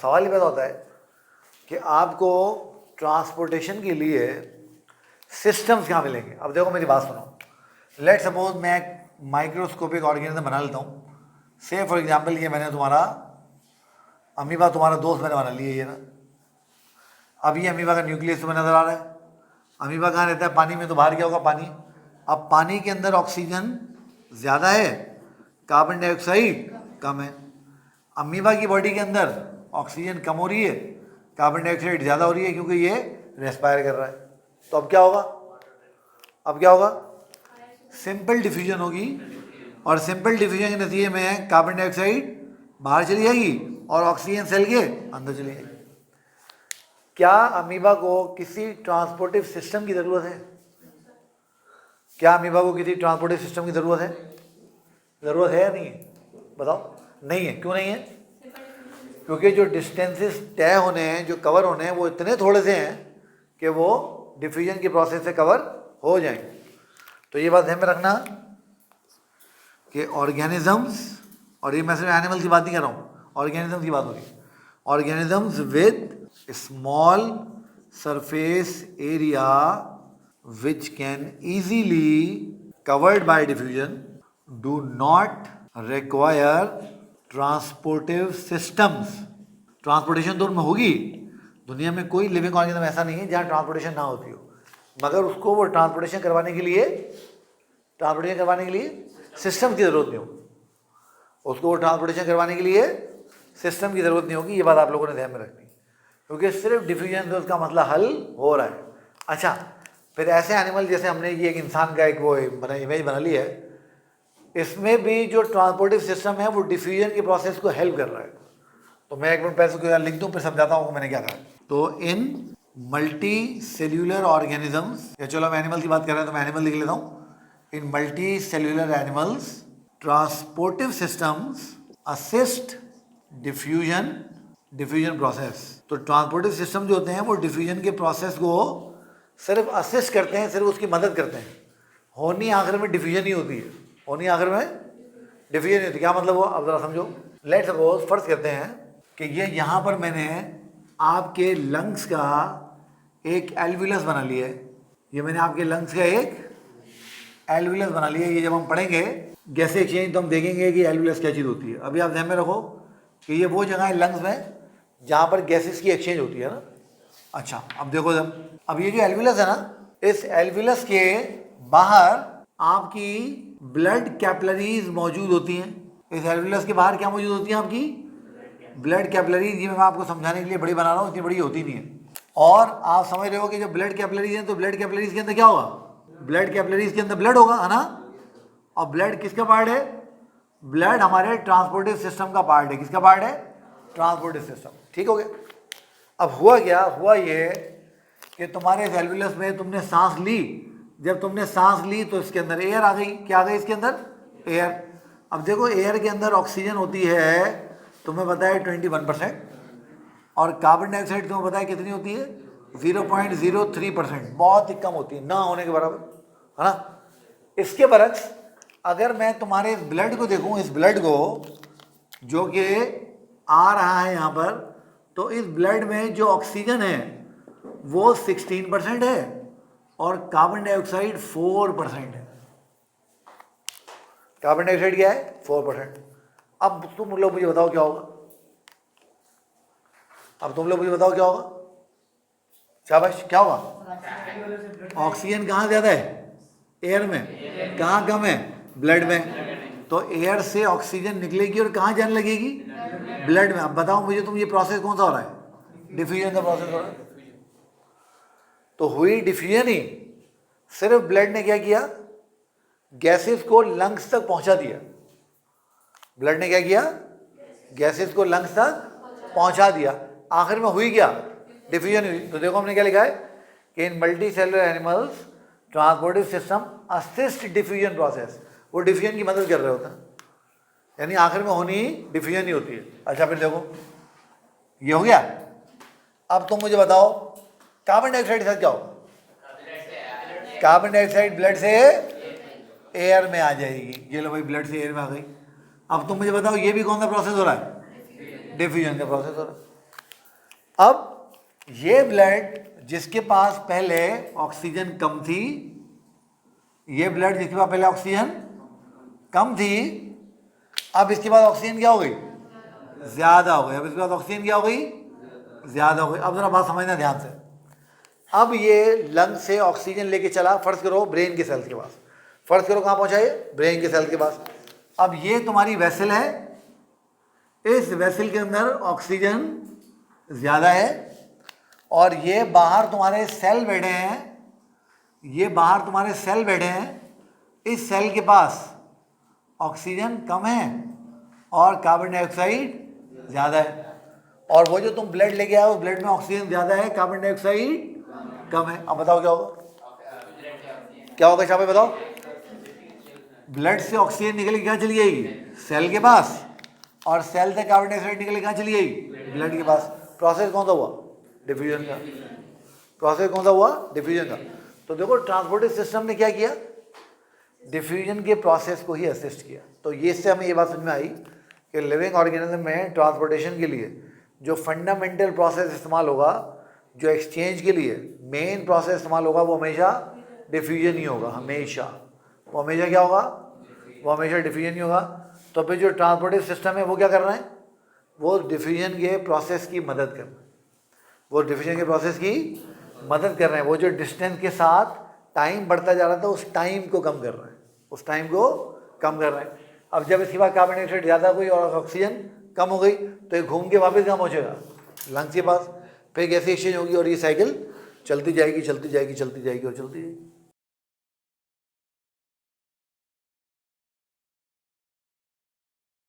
सवाल ये पैदा होता है कि आपको ट्रांसपोर्टेशन के लिए सिस्टम्स कहाँ मिलेंगे। अब देखो मेरी बात सुनो, लेट सपोज मैं माइक्रोस्कोपिक ऑर्गेनिज्म बना लेता हूँ। से फॉर एग्जांपल ये मैंने तुम्हारा अमीबा तुम्हारा दोस्त मैंने बना लिया ये ना। अब ये अमीबा का न्यूक्लियस तुम्हें नज़र आ रहा है। अमीबा कहाँ रहता है? पानी में। तो बाहर क्या होगा? पानी। अब पानी के अंदर ऑक्सीजन ज़्यादा है, कार्बन डाइऑक्साइड कम है। अमीबा की बॉडी के अंदर ऑक्सीजन कम हो रही है, कार्बन डाइऑक्साइड ज़्यादा हो रही है, क्योंकि ये रेस्पायर कर रहा है। तो अब क्या होगा? अब क्या होगा? सिंपल डिफ्यूजन होगी, और सिंपल डिफ्यूजन के नतीजे में कार्बन डाइऑक्साइड बाहर चली जाएगी और ऑक्सीजन सेल के अंदर चली जाएगी। क्या अमीबा को किसी ट्रांसपोर्टिव सिस्टम की ज़रूरत है? क्या अमीबा को किसी ट्रांसपोर्टिव सिस्टम की ज़रूरत है? ज़रूरत है या नहीं है? बताओ। नहीं है। क्यों नहीं है? क्योंकि जो डिस्टेंसेस तय होने हैं, जो कवर होने हैं, वो इतने थोड़े से हैं कि वो डिफ्यूजन की प्रोसेस से कवर हो जाएंगे। तो ये बात ध्यान में रखना कि ऑर्गेनिजम्स, और ये मैं सिर्फ एनिमल्स की बात नहीं कर रहा हूँ, ऑर्गेनिजम्स की बात हो रही है। Organisms with small surface area which can easily covered by diffusion do not require transportive systems। Transportation तो उनमें होगी। दुनिया में कोई लिविंग ऑर्गेनिज्म ऐसा नहीं है जहाँ ट्रांसपोर्टेशन ना होती हो, मगर उसको वो ट्रांसपोर्टेशन करवाने के लिए सिस्टम की ज़रूरत नहीं होगी। उसको वो ट्रांसपोर्टेशन करवाने के लिए सिस्टम की ज़रूरत नहीं होगी। ये बात आप लोगों ने ध्यान में रखनी, क्योंकि सिर्फ डिफ्यूजन से उसका मसला हल हो रहा है। अच्छा, फिर ऐसे एनिमल जैसे हमने ये एक इंसान का एक वो इमेज बना ली है, इसमें भी जो ट्रांसपोर्टिव सिस्टम है वो डिफ्यूजन की प्रोसेस को हेल्प कर रहा है। तो मैं एक मिनट पैसे को लिख दूँ, फिर समझाता हूँ मैंने क्या कहा। तो इन मल्टी सेल्यूलर ऑर्गेनिजम्स, या चलो हम एनिमल की बात कर रहे हैं तो मैं एनिमल लिख लेता हूँ। In multi cellular animals transportive systems assist diffusion process. तो ट्रांसपोर्टिव सिस्टम जो होते हैं वो डिफ्यूजन के प्रोसेस को सिर्फ असिस्ट करते हैं, सिर्फ उसकी मदद करते हैं। होनी आखिर में डिफ्यूजन ही होती है। होनी आखिर में डिफ्यूजन ही होती है। क्या मतलब वो? अब ज़रा समझो। लेट्स सपोज फर्ज करते हैं कि ये यहाँ पर मैंने आपके लंग्स का एक एल्विलस बना लिया है। ये मैंने आपके लंग्स का एक एल्विलस बना लिया है। ये जब हम पढ़ेंगे गैस एक्सचेंज तो हम देखेंगे कि एल्विलस क्या चीज़ होती है। अभी आप ध्यान में रखो कि ये वो जगह है लंग्स में जहाँ पर गैसेस की एक्सचेंज होती है ना। अच्छा, अब देखो जब, अब ये जो एल्विलस है ना, इस एल्विलस के बाहर आपकी ब्लड कैपिलरीज मौजूद होती हैं। इस एल्विलस के बाहर क्या मौजूद होती हैं? आपकी ब्लड कैपिलरीज। ये मैं आपको समझाने के लिए बड़ी बना रहा हूँ, इतनी बड़ी होती नहीं है। और आप समझ रहे हो कि जब ब्लड कैपिलरीज हैं तो ब्लड कैपिलरीज के अंदर क्या होगा? ब्लड कैपिलरीज के अंदर ब्लड होगा, है ना। और ब्लड किसका पार्ट है? ब्लड हमारे ट्रांसपोर्टिव सिस्टम का पार्ट है। किसका पार्ट है? ट्रांसपोर्टिव सिस्टम। ठीक हो गया। अब हुआ क्या? हुआ ये कि तुम्हारे एल्विलस में तुमने सांस ली। जब तुमने सांस ली तो इसके अंदर एयर आ गई। क्या आ गई इसके अंदर? एयर। अब देखो, एयर के अंदर ऑक्सीजन होती है, तुम्हें पता है 21%, और कार्बन डाइऑक्साइड तुम्हें पता है कितनी होती है? 0.03%। बहुत ही कम होती है, ना होने के बराबर, है ना। इसके बरक्स अगर मैं तुम्हारे इस ब्लड को देखूं, इस ब्लड को जो कि आ रहा है यहाँ पर, तो इस ब्लड में जो ऑक्सीजन है वो 16% है और कार्बन डाइऑक्साइड 4% है। कार्बन डाइऑक्साइड क्या है? 4%। अब तुम लोग मुझे बताओ क्या होगा? शाबाश, क्या होगा? ऑक्सीजन कहाँ ज़्यादा है? एयर में। कहाँ कम है? ब्लड में। तो एयर से ऑक्सीजन निकलेगी और कहाँ जाने लगेगी? ब्लड में। अब बताओ मुझे तुम, ये प्रोसेस कौन सा हो रहा है? डिफ्यूजन का प्रोसेस हो रहा है। तो हुई डिफ्यूजन ही। सिर्फ ब्लड ने क्या किया? गैसेस को लंग्स तक पहुंचा दिया। ब्लड ने क्या किया? गैसेस को लंग्स तक पहुंचा दिया। आखिर में हुई क्या? डिफ्यूजन हुई। तो देखो हमने क्या लिखा है कि in multi cellular animals transportive system assist diffusion process. वो डिफ्यूजन की मदद कर रहे होते हैं, यानी आखिर में होनी डिफ्यूजन ही होती है। अच्छा, फिर देखो ये हो गया। अब तुम मुझे बताओ कार्बन डाइऑक्साइड के साथ क्या होगा? कार्बन डाइऑक्साइड ब्लड से एयर में आ जाएगी। ये लो भाई, ब्लड से एयर में आ गई। अब तुम मुझे बताओ ये भी कौन सा प्रोसेस हो रहा है? डिफ्यूजन का प्रोसेस हो रहा है। अब ये ब्लड जिसके पास पहले ऑक्सीजन कम थी, ये ब्लड जिसके पास पहले ऑक्सीजन कम थी, अब इसके बाद ऑक्सीजन क्या हो गई, ज्यादा हो गई। अब इसके बाद ऑक्सीजन क्या हो गई, ज्यादा हो गई। अब जरा बात समझना ध्यान से। अब ये लंग से ऑक्सीजन लेके चला, फर्ज करो ब्रेन के सेल्स के पास, फर्ज करो कहाँ पहुंचा ये, ब्रेन के सेल्स के पास। अब ये तुम्हारी वेसल है, इस वेसल के अंदर ऑक्सीजन ज्यादा है, और ये बाहर तुम्हारे सेल बैठे हैं, ये बाहर तुम्हारे सेल बैठे हैं, इस सेल के पास ऑक्सीजन कम है और कार्बन डाइऑक्साइड ज़्यादा है। और वो जो तुम ब्लड लेके आओ, ब्लड में ऑक्सीजन ज़्यादा है, कार्बन डाइऑक्साइड कम है। अब बताओ क्या होगा, क्या होगा शाबाश बताओ। ब्लड से ऑक्सीजन निकल के कहाँ चली जाएगी, सेल के पास, और सेल से कार्बन डाइऑक्साइड निकल के कहाँ चली जाएगी, ब्लड के पास। प्रोसेस कौन सा हुआ, डिफ्यूजन का। प्रोसेस कौन सा हुआ, डिफ्यूजन का। तो देखो ट्रांसपोर्टेशन सिस्टम ने क्या किया, डिफ्यूजन के प्रोसेस को ही असिस्ट किया। तो ये इससे हमें ये बात समझ में आई कि लिविंग ऑर्गेनिज्म में ट्रांसपोर्टेशन के लिए जो फंडामेंटल प्रोसेस इस्तेमाल होगा, जो एक्सचेंज के लिए मेन प्रोसेस इस्तेमाल होगा, वो हमेशा डिफ्यूजन ही होगा। हमेशा वो हमेशा क्या होगा, वो हमेशा डिफ्यूजन ही होगा। तो फिर जो ट्रांसपोर्टेशन सिस्टम है वो क्या कर रहे हैं, वो डिफ्यूजन के प्रोसेस की मदद कर रहे हैं, वो डिफ्यूजन के प्रोसेस की मदद कर रहे हैं। वो जो डिस्टेंस के साथ टाइम बढ़ता जा रहा था, उस टाइम को कम कर रहे हैं, उस टाइम को कम कर रहे हैं। अब जब इसके बाद कार्बन डाइऑक्साइड ज़्यादा हुई और ऑक्सीजन कम हो गई, तो ये घूम के वापस कहाँ पहुँचेगा, लंग्स के पास, फिर गैस एक्सचेंज होगी और ये साइकिल चलती जाएगी, चलती जाएगी, चलती जाएगी और चलती जाएगी।